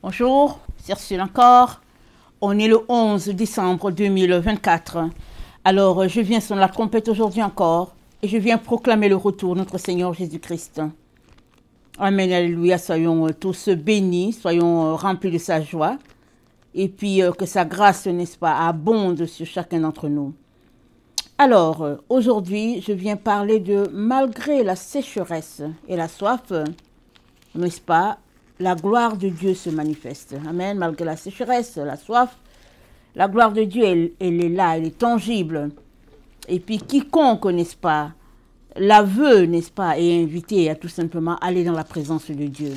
Bonjour, c'est Ursule encore. On est le 11 décembre 2024. Alors, je viens sur la trompette aujourd'hui encore et je viens proclamer le retour de notre Seigneur Jésus-Christ. Amen, alléluia, soyons tous bénis, soyons remplis de sa joie et puis que sa grâce, n'est-ce pas, abonde sur chacun d'entre nous. Alors, aujourd'hui, je viens parler de malgré la sécheresse et la soif, n'est-ce pas, la gloire de Dieu se manifeste. Amen. Malgré la sécheresse, la soif, la gloire de Dieu, elle est là, elle est tangible. Et puis quiconque, n'est-ce pas, la veut, n'est-ce pas, est invité à tout simplement aller dans la présence de Dieu.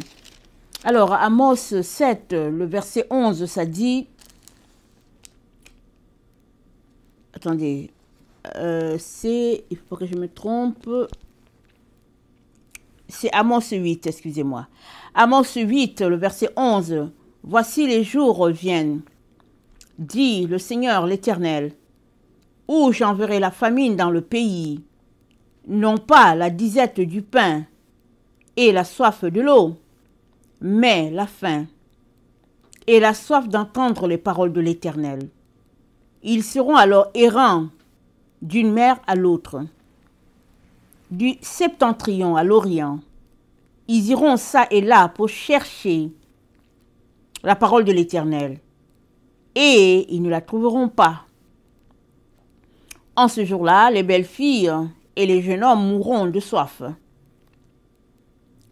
Alors, Amos 7, le verset 11, ça dit... Attendez, il faut que je me trompe... C'est Amos 8, excusez-moi. Amos 8, le verset 11. « Voici les jours viennent, dit le Seigneur l'Éternel, où j'enverrai la famine dans le pays, non pas la disette du pain et la soif de l'eau, mais la faim et la soif d'entendre les paroles de l'Éternel. Ils seront alors errants d'une mer à l'autre, du septentrion à l'orient. Ils iront ça et là pour chercher la parole de l'Éternel. Et ils ne la trouveront pas. En ce jour-là, les belles filles et les jeunes hommes mourront de soif.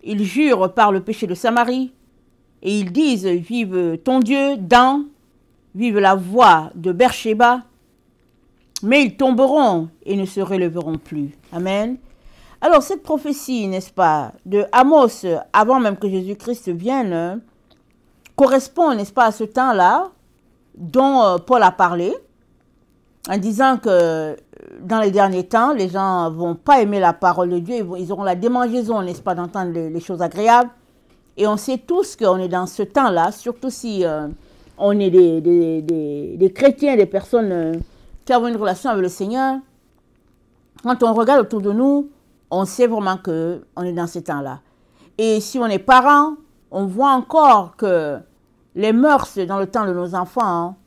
Ils jurent par le péché de Samarie. Et ils disent, vive ton Dieu, Dan, vive la voix de Beersheba. Mais ils tomberont et ne se relèveront plus. Amen. Alors, cette prophétie, n'est-ce pas, de Amos, avant même que Jésus-Christ vienne, correspond, n'est-ce pas, à ce temps-là dont Paul a parlé, en disant que dans les derniers temps, les gens ne vont pas aimer la parole de Dieu, ils auront la démangeaison, n'est-ce pas, d'entendre les choses agréables. Et on sait tous qu'on est dans ce temps-là, surtout si on est des chrétiens, des personnes qui ont une relation avec le Seigneur. Quand on regarde autour de nous, on sait vraiment qu'on est dans ce temps-là. Et si on est parent, on voit encore que les mœurs dans le temps de nos enfants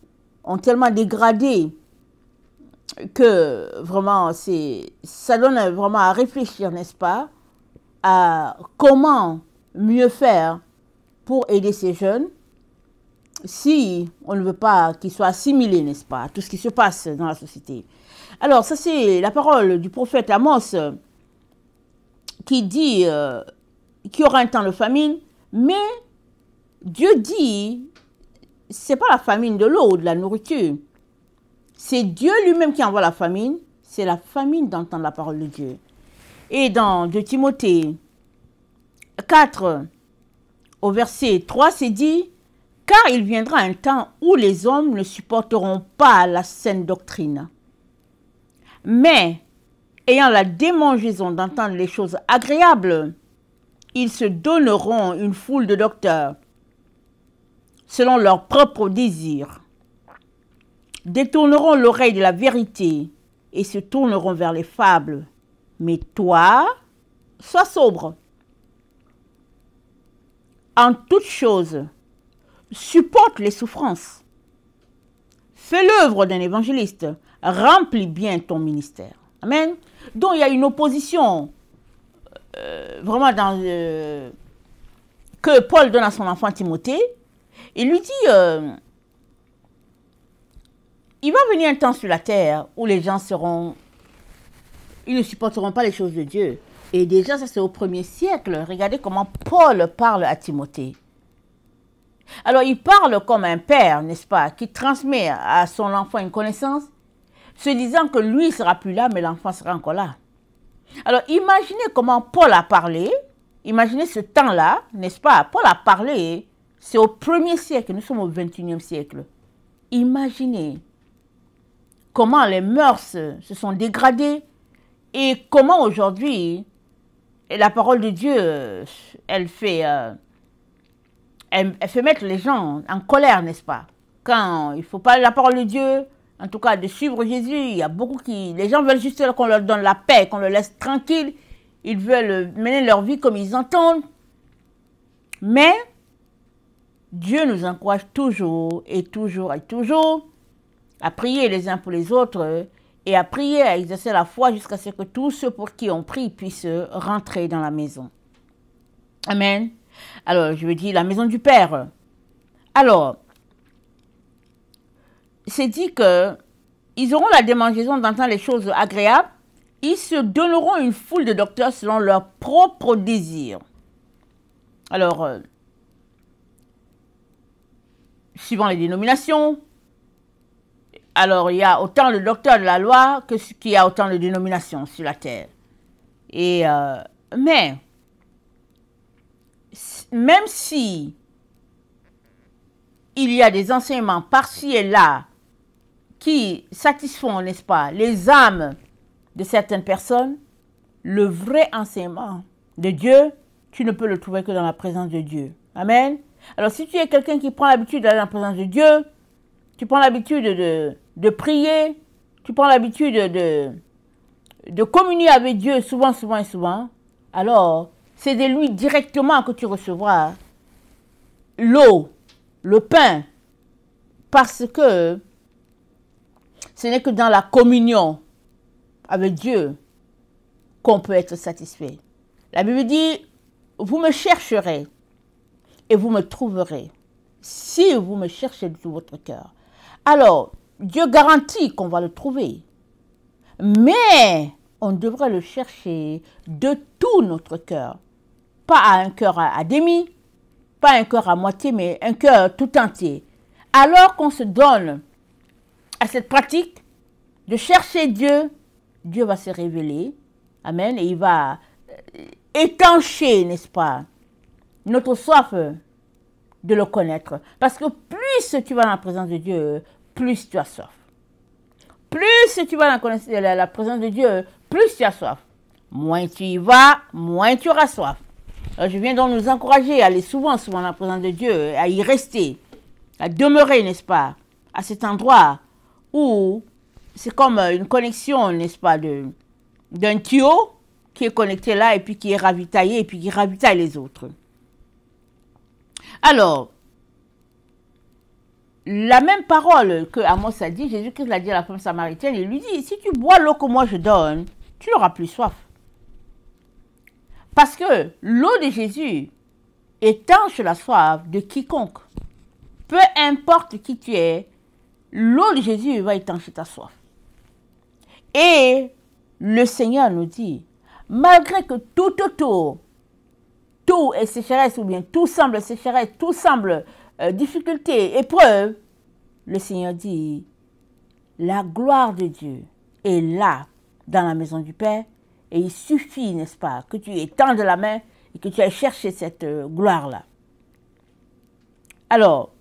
ont tellement dégradé que vraiment, ça donne vraiment à réfléchir, n'est-ce pas, à comment mieux faire pour aider ces jeunes si on ne veut pas qu'ils soient assimilés, n'est-ce pas, à tout ce qui se passe dans la société. Alors, ça c'est la parole du prophète Amos, qui dit qu'il y aura un temps de famine, mais Dieu dit, c'est pas la famine de l'eau ou de la nourriture. C'est Dieu lui-même qui envoie la famine, c'est la famine d'entendre la parole de Dieu. Et dans 2 Timothée 4, au verset 3, c'est dit, « Car il viendra un temps où les hommes ne supporteront pas la saine doctrine, mais ayant la démangeaison d'entendre les choses agréables, ils se donneront une foule de docteurs, selon leurs propres désirs, détourneront l'oreille de la vérité et se tourneront vers les fables. Mais toi, sois sobre. En toutes choses, supporte les souffrances. Fais l'œuvre d'un évangéliste. Remplis bien ton ministère. » Amen. Donc, il y a une opposition vraiment que Paul donne à son enfant Timothée. Il lui dit, il va venir un temps sur la terre où les gens ils ne supporteront pas les choses de Dieu. Et déjà, ça c'est au 1er siècle. Regardez comment Paul parle à Timothée. Alors, il parle comme un père, n'est-ce pas, qui transmet à son enfant une connaissance, se disant que lui ne sera plus là, mais l'enfant sera encore là. Alors, imaginez comment Paul a parlé, imaginez ce temps-là, n'est-ce pas? Paul a parlé, c'est au 1er siècle, nous sommes au 21e siècle. Imaginez comment les mœurs se sont dégradées et comment aujourd'hui, la parole de Dieu, elle fait mettre les gens en colère, n'est-ce pas? Quand il ne faut pas la parole de Dieu, en tout cas de suivre Jésus, il y a beaucoup les gens veulent juste qu'on leur donne la paix, qu'on les laisse tranquilles. Ils veulent mener leur vie comme ils entendent. Mais Dieu nous encourage toujours et toujours et toujours à prier les uns pour les autres et à prier, à exercer la foi jusqu'à ce que tous ceux pour qui on prie puissent rentrer dans la maison. Amen. Alors, je veux dire la maison du Père. Alors, c'est dit que ils auront la démangeaison d'entendre les choses agréables. Ils se donneront une foule de docteurs selon leurs propres désirs. Alors, suivant les dénominations, alors il y a autant de docteurs de la loi que qu'il y a autant de dénominations sur la terre. Et, mais, même si il y a des enseignements par-ci et là qui satisfont, n'est-ce pas, les âmes de certaines personnes, le vrai enseignement de Dieu, tu ne peux le trouver que dans la présence de Dieu. Amen. Alors si tu es quelqu'un qui prend l'habitude d'aller dans la présence de Dieu, tu prends l'habitude de prier, tu prends l'habitude de communier avec Dieu souvent, souvent et souvent, alors c'est de lui directement que tu recevras l'eau, le pain, parce que ce n'est que dans la communion avec Dieu qu'on peut être satisfait. La Bible dit, vous me chercherez et vous me trouverez si vous me cherchez de tout votre cœur. Alors, Dieu garantit qu'on va le trouver, mais on devrait le chercher de tout notre cœur. Pas un cœur à demi, pas un cœur à moitié, mais un cœur tout entier. Alors qu'on se donne à cette pratique de chercher Dieu, Dieu va se révéler, amen, et il va étancher, n'est-ce pas, notre soif de le connaître. Parce que plus tu vas dans la présence de Dieu, plus tu as soif. Plus tu vas dans la présence de Dieu, plus tu as soif. Moins tu y vas, moins tu auras soif. Alors je viens donc nous encourager à aller souvent dans la présence de Dieu, à y rester, à demeurer, n'est-ce pas, à cet endroit où c'est comme une connexion, n'est-ce pas, d'un tuyau qui est connecté là et puis qui est ravitaillé et puis qui ravitaille les autres. Alors, la même parole que Amos a dit, Jésus-Christ l'a dit à la femme samaritaine, il lui dit, si tu bois l'eau que moi je donne, tu n'auras plus soif. Parce que l'eau de Jésus étanche la soif de quiconque. Peu importe qui tu es, l'eau de Jésus va étancher ta soif. Et le Seigneur nous dit, malgré que tout autour, tout est sécheresse ou bien tout semble sécheresse, tout semble difficulté, épreuve, le Seigneur dit, la gloire de Dieu est là, dans la maison du Père, et il suffit, n'est-ce pas, que tu étendes la main et que tu ailles chercher cette gloire-là. Alors,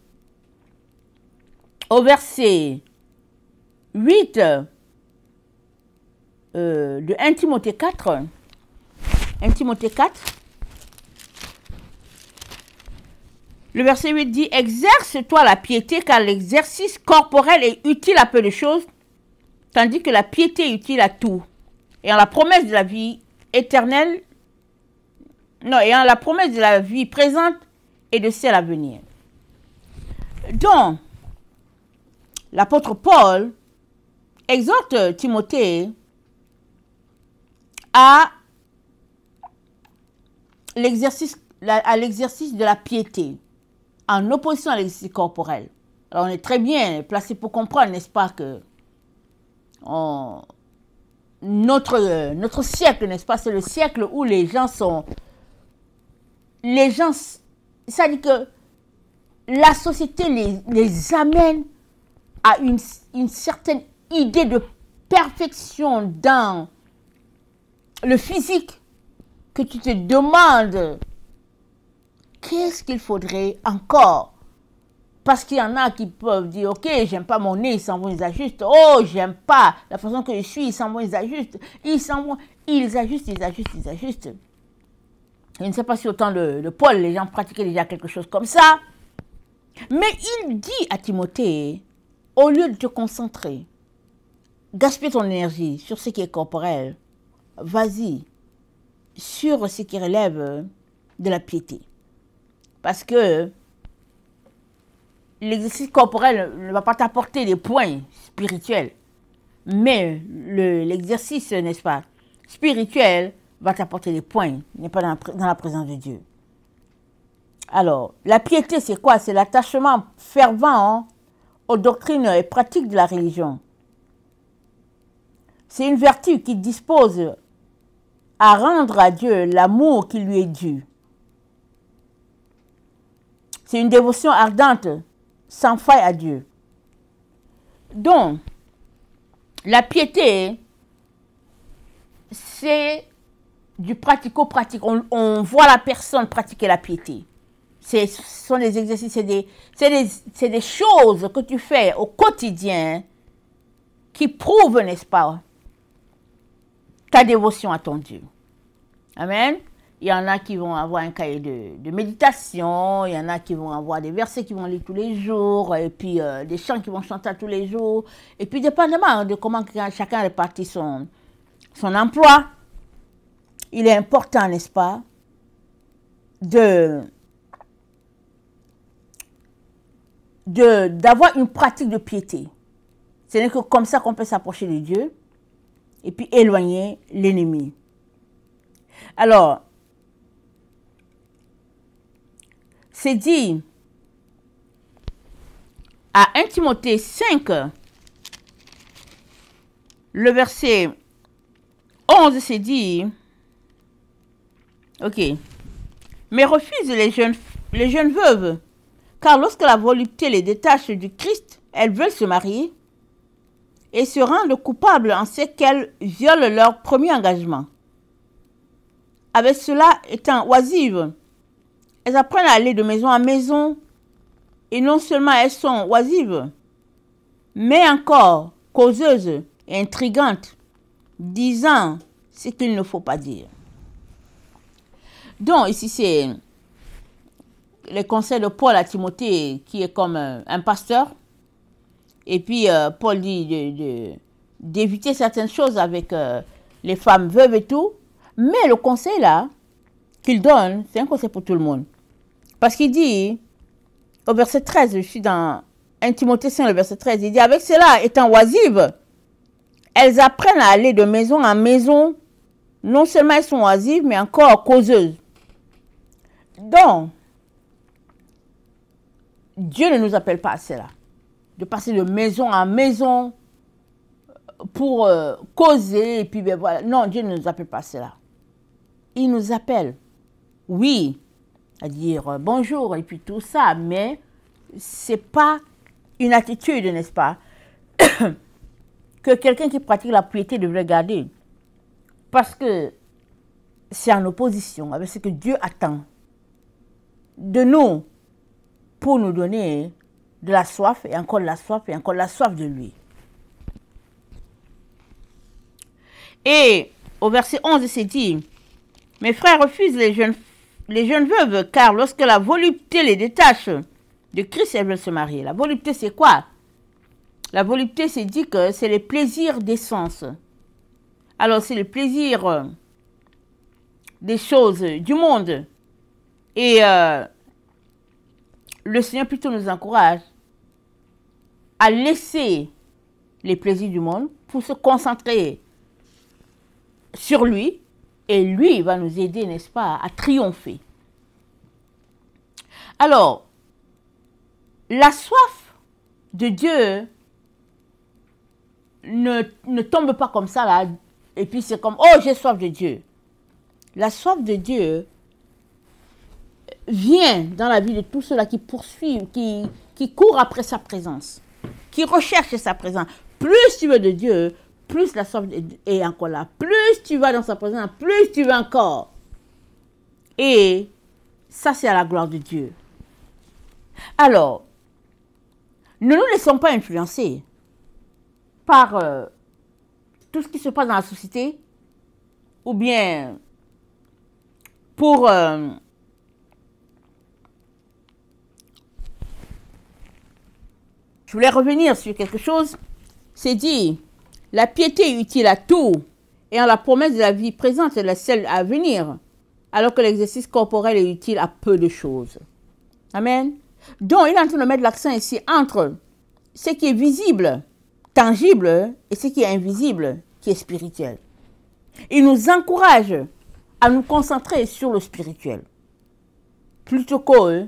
au verset 8 de 1 Timothée 4, 1 Timothée 4, le verset 8 dit, « Exerce-toi la piété, car l'exercice corporel est utile à peu de choses, tandis que la piété est utile à tout. Et en la promesse de la vie éternelle, non, et en la promesse de la vie présente et de celle à venir. » Donc, l'apôtre Paul exhorte Timothée à l'exercice de la piété, en opposition à l'exercice corporel. Alors, on est très bien placé pour comprendre, n'est-ce pas, que notre siècle, n'est-ce pas, c'est le siècle où les gens, ça dit que la société les amène à une certaine idée de perfection dans le physique, que tu te demandes qu'est-ce qu'il faudrait encore. Parce qu'il y en a qui peuvent dire, ok, j'aime pas mon nez, ils s'en vont, ils ajustent. Oh, j'aime pas la façon que je suis, ils s'en vont, ils ajustent. Ils ajustent. Je ne sais pas si au temps de Paul, les gens pratiquaient déjà quelque chose comme ça. Mais il dit à Timothée, au lieu de te concentrer, gaspiller ton énergie sur ce qui est corporel, vas-y sur ce qui relève de la piété. Parce que l'exercice corporel ne va pas t'apporter des points spirituels. Mais l'exercice, n'est-ce pas, spirituel va t'apporter des points, n'est pas dans la présence de Dieu. Alors, la piété, c'est quoi? C'est l'attachement fervent aux doctrines et pratiques de la religion. C'est une vertu qui dispose à rendre à Dieu l'amour qui lui est dû. C'est une dévotion ardente, sans faille à Dieu. Donc, la piété, c'est du pratico-pratique. On voit la personne pratiquer la piété. Ce sont des exercices, c'est des choses que tu fais au quotidien qui prouvent, n'est-ce pas, ta dévotion à ton Dieu. Amen. Il y en a qui vont avoir un cahier de méditation, il y en a qui vont avoir des versets qui vont lire tous les jours, et puis des chants qui vont chanter tous les jours. Et puis, dépendamment de comment chacun répartit son emploi, il est important, n'est-ce pas, d'avoir une pratique de piété. Ce n'est que comme ça qu'on peut s'approcher de Dieu et puis éloigner l'ennemi. Alors, c'est dit à 1 Timothée 5, le verset 11, c'est dit, ok, mais refuse les jeunes veuves, car lorsque la volupté les détache du Christ, elles veulent se marier et se rendent coupables en ce qu'elles violent leur premier engagement. Avec cela étant oisives, elles apprennent à aller de maison en maison, et non seulement elles sont oisives, mais encore causeuses et intrigantes, disant ce qu'il ne faut pas dire. Donc ici c'est les conseils de Paul à Timothée, qui est comme un pasteur. Et puis Paul dit d'éviter certaines choses avec les femmes veuves et tout. Mais le conseil là qu'il donne, c'est un conseil pour tout le monde. Parce qu'il dit, au verset 13, je suis dans 1 Timothée 5, le verset 13, il dit, avec cela étant oisives, elles apprennent à aller de maison en maison. Non seulement elles sont oisives, mais encore causeuses. Donc, Dieu ne nous appelle pas à cela. De passer de maison en maison pour causer, et puis ben voilà. Non, Dieu ne nous appelle pas à cela. Il nous appelle, oui, à dire bonjour et puis tout ça, mais c'est pas une attitude, n'est-ce pas, que quelqu'un qui pratique la piété devrait garder. Parce que c'est en opposition avec ce que Dieu attend de nous pour nous donner de la soif et encore de la soif et encore de la soif de lui. Et au verset 11, c'est dit, mes frères refusent les jeunes veuves, car lorsque la volupté les détache de Christ, elles veulent se marier. La volupté, c'est quoi? La volupté, c'est dit que c'est les plaisirs des sens. Alors, c'est le plaisir des choses du monde. Et le Seigneur plutôt nous encourage à laisser les plaisirs du monde pour se concentrer sur lui. Et lui va nous aider, n'est-ce pas, à triompher. Alors, la soif de Dieu ne tombe pas comme ça, là, et puis c'est comme, oh, j'ai soif de Dieu. La soif de Dieu vient dans la vie de tous ceux-là qui poursuivent, qui courent après sa présence, qui recherchent sa présence. Plus tu veux de Dieu, plus la soif est encore là. Plus tu vas dans sa présence, plus tu veux encore. Et ça, c'est à la gloire de Dieu. Alors, ne nous laissons pas influencer par tout ce qui se passe dans la société, ou bien pour je voulais revenir sur quelque chose. C'est dit, la piété est utile à tout, et en la promesse de la vie présente et de celle à venir, alors que l'exercice corporel est utile à peu de choses. Amen. Donc, il est en train de mettre l'accent ici entre ce qui est visible, tangible, et ce qui est invisible, qui est spirituel. Il nous encourage à nous concentrer sur le spirituel, plutôt que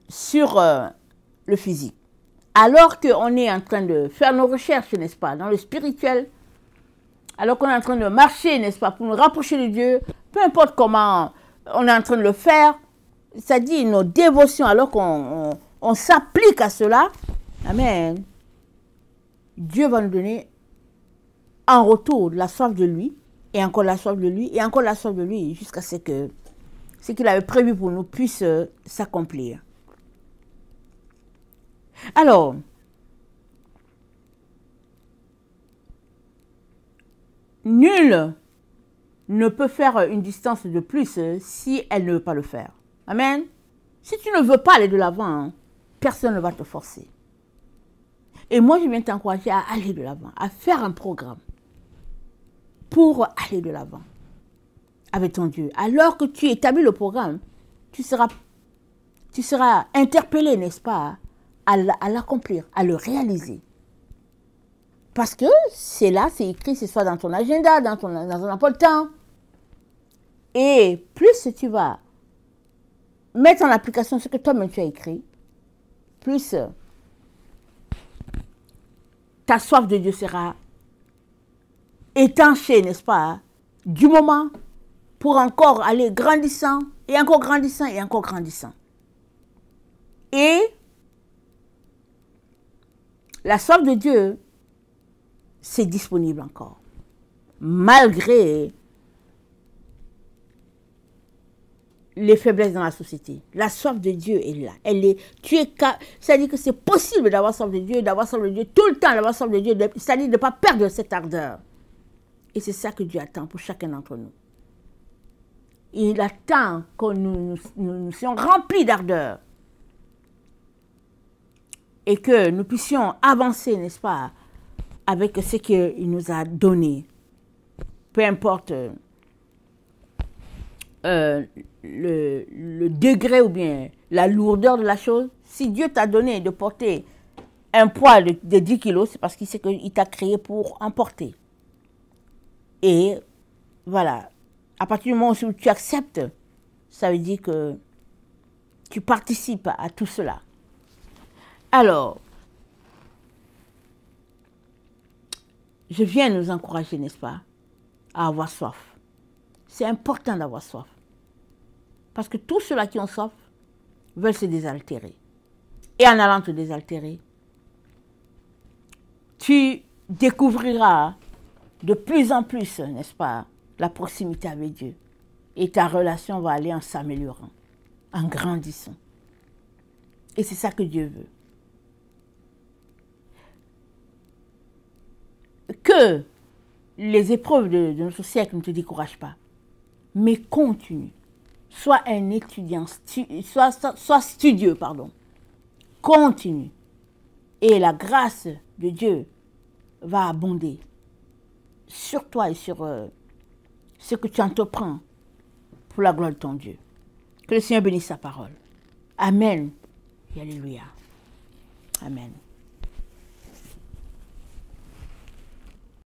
sur le physique. Alors qu'on est en train de faire nos recherches, n'est-ce pas, dans le spirituel, alors qu'on est en train de marcher, n'est-ce pas, pour nous rapprocher de Dieu, peu importe comment on est en train de le faire, c'est-à-dire nos dévotions, alors qu'on s'applique à cela, amen, Dieu va nous donner en retour la soif de lui, et encore la soif de lui, et encore la soif de lui, jusqu'à ce que ce qu'il avait prévu pour nous puisse s'accomplir. Alors, nul ne peut faire une distance de plus si elle ne veut pas le faire. Amen. Si tu ne veux pas aller de l'avant, personne ne va te forcer. Et moi, je viens t'encourager à aller de l'avant, à faire un programme pour aller de l'avant avec ton Dieu. Alors que tu établis le programme, tu seras interpellé, n'est-ce pas, à l'accomplir, à le réaliser. Parce que c'est là, c'est écrit, c'est soit dans ton agenda, dans un emploi de temps. Et plus tu vas mettre en application ce que toi-même tu as écrit, plus ta soif de Dieu sera étanchée, n'est-ce pas, du moment pour encore aller grandissant, et encore grandissant, et encore grandissant. Et la soif de Dieu, c'est disponible encore. Malgré les faiblesses dans la société. La soif de Dieu est là. C'est-à-dire que c'est possible d'avoir soif de Dieu, tout le temps, d'avoir soif de Dieu, c'est-à-dire de ne pas perdre cette ardeur. Et c'est ça que Dieu attend pour chacun d'entre nous. Il attend que nous soyons remplis d'ardeur. Et que nous puissions avancer, n'est-ce pas, avec ce qu'il nous a donné. Peu importe le degré ou bien la lourdeur de la chose. Si Dieu t'a donné de porter un poids de 10 kilos, c'est parce qu'il sait qu'il t'a créé pour en porter. Et voilà, à partir du moment où tu acceptes, ça veut dire que tu participes à tout cela. Alors, je viens nous encourager, n'est-ce pas, à avoir soif. C'est important d'avoir soif. Parce que tous ceux-là qui ont soif veulent se désaltérer. Et en allant te désaltérer, tu découvriras de plus en plus, n'est-ce pas, la proximité avec Dieu. Et ta relation va aller en s'améliorant, en grandissant. Et c'est ça que Dieu veut. Que les épreuves de notre siècle ne te découragent pas, mais continue. Sois un étudiant, sois studieux, pardon. Continue. Et la grâce de Dieu va abonder sur toi et sur ce que tu entreprends pour la gloire de ton Dieu. Que le Seigneur bénisse sa parole. Amen et alléluia. Amen.